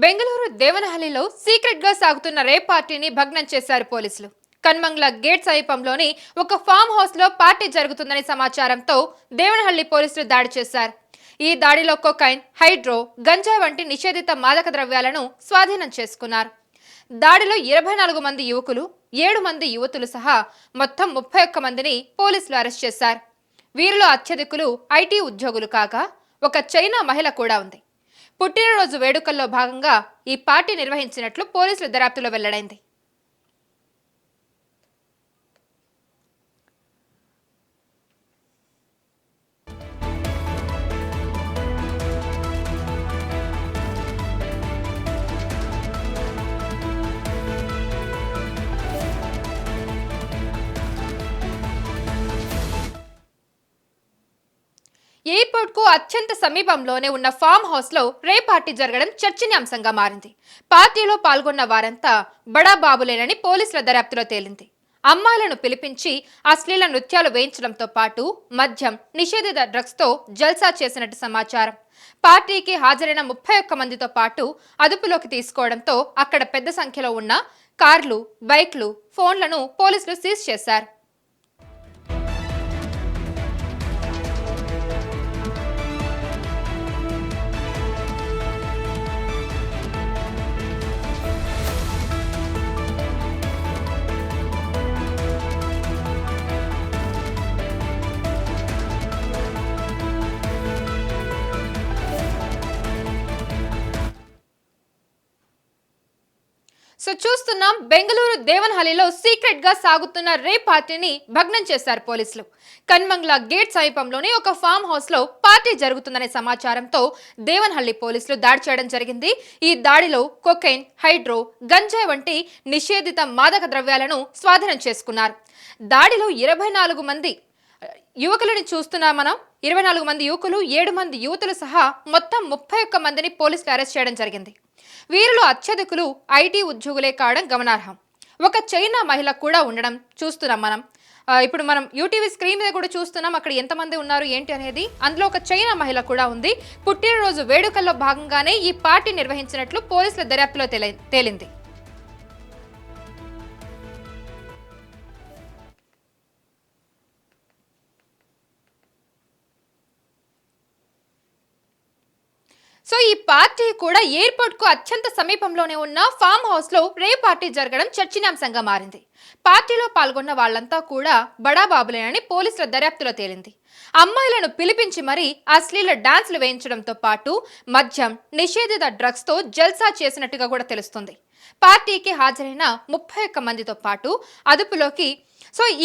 Bengaluru దేవనహల్లిలో secret గా సాగుతున్న rape పార్టీని భగ్నం చేశారు పోలీసులు. కన్మంగ్ల గేట్ సమీపంలోని ఒక ఫామ్ హౌస్ లో పార్టీ జరుగుతుందని సమాచారంతో దేవనహల్లి పోలీసులు దాడి చేశారు. ఈ దాడిలో కొకైన్, హైడ్రో, గంజా వంటి నిషేధిత మాదక ద్రవ్యాలను స్వాధీనం చేసుకున్నారు. దాడిలో 24 మంది యువకులు, 7 మంది యువతులు సహా మొత్తం 31 మందిని పోలీసులు అరెస్ట్ చేశారు. వీరిలో అత్యధికులు ఐటీ ఉద్యోగులు కాగా ఒక చైనా మహిళ కూడా ఉంది. పుట్టినరోజు వేడుకల్లో భాగంగా ఈ పార్టీ నిర్వహించినట్లు పోలీసుల దర్యాప్తులో వెల్లడైంది. ఎయిర్పోర్ట్ కు అత్యంత సమీపంలోనే ఉన్న ఫామ్ హౌస్ లో రేప్ పార్టీ జరగడం చర్చనీయాంశంగా మారింది. పార్టీలో పాల్గొన్న వారంతా బడా బాబులేనని పోలీసుల దర్యాప్తులో తేలింది. అమ్మాయిలను పిలిపించి అశ్లీల నృత్యాలు వేయించడంతో పాటు మద్యం, నిషేధిత డ్రగ్స్ తో జల్సా చేసినట్టు సమాచారం. పార్టీకి హాజరైన 31 మందితో పాటు అదుపులోకి తీసుకోవడంతో అక్కడ పెద్ద సంఖ్యలో ఉన్న కార్లు, బైక్లు, ఫోన్లను పోలీసులు సీజ్ చేశారు. చూస్తున్నాం, బెంగళూరు దేవనహల్లిలో సీక్రెట్ గా సాగుతున్న రేప్ పార్టీని భగ్నం చేశారు పోలీసులు. కన్మంగ్ల గేట్ సమీపంలోని ఒక ఫామ్ హౌస్ లో పార్టీ జరుగుతుందనే సమాచారంతో దేవనహల్లి పోలీసులు దాడి చేయడం జరిగింది. ఈ దాడిలో కొకైన్, హైడ్రో, గంజాయి వంటి నిషేధిత మాదక ద్రవ్యాలను స్వాధీనం చేసుకున్నారు. దాడిలో 24 మంది యువకులను చూస్తున్నాం మనం. 24 మంది యువకులు, 7 మంది యువతులు సహా మొత్తం 31 మందిని పోలీసులు అరెస్ట్ చేయడం జరిగింది. వీరిలో అత్యధికులు ఐటీ ఉద్యోగులే కావడం గమనార్హం. ఒక చైనా మహిళ కూడా ఉండడం చూస్తున్నాం మనం. ఇప్పుడు మనం యూటీవీ స్క్రీన్ మీద కూడా చూస్తున్నాం అక్కడ ఎంతమంది ఉన్నారు ఏంటి అనేది. అందులో ఒక చైనా మహిళ కూడా ఉంది. పుట్టినరోజు వేడుకల్లో భాగంగానే ఈ పార్టీ నిర్వహించినట్లు పోలీసుల దర్యాప్తులో తేలింది. ఈ పార్టీ కూడా ఎయిర్పోర్ట్ కు అత్యంత సమీపంలోనే ఉన్న ఫామ్ హౌస్ లో రేప్ పార్టీ జరగడం చర్చనీయాంశంగా మారింది. పార్టీలో పాల్గొన్న వాళ్లంతా కూడా బడా బాబులేనని పోలీసుల దర్యాప్తులో తేలింది. అమ్మాయిలను పిలిపించి మరీ అశ్లీల డాన్సులు వేయించడంతో పాటు మద్యం, నిషేధిత డ్రగ్స్ తో జల్సా చేసినట్టుగా కూడా తెలుస్తుంది. పార్టీకి హాజరైన 31 మందితో పాటు అదుపులోకి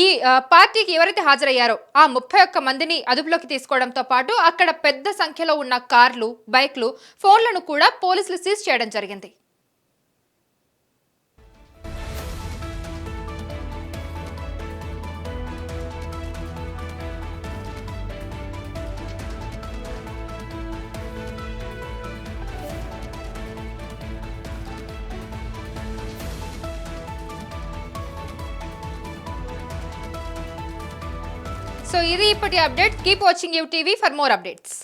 ఈ పార్టీకి ఎవరైతే హాజరయ్యారో ఆ 31 మందిని అదుపులోకి తీసుకోవడంతో పాటు అక్కడ పెద్ద సంఖ్యలో ఉన్న కార్లు, బైక్లు, ఫోన్లను కూడా పోలీసులు సీజ్ చేయడం జరిగింది. ఇది ఇప్పటి update. Keep watching UTV for more updates.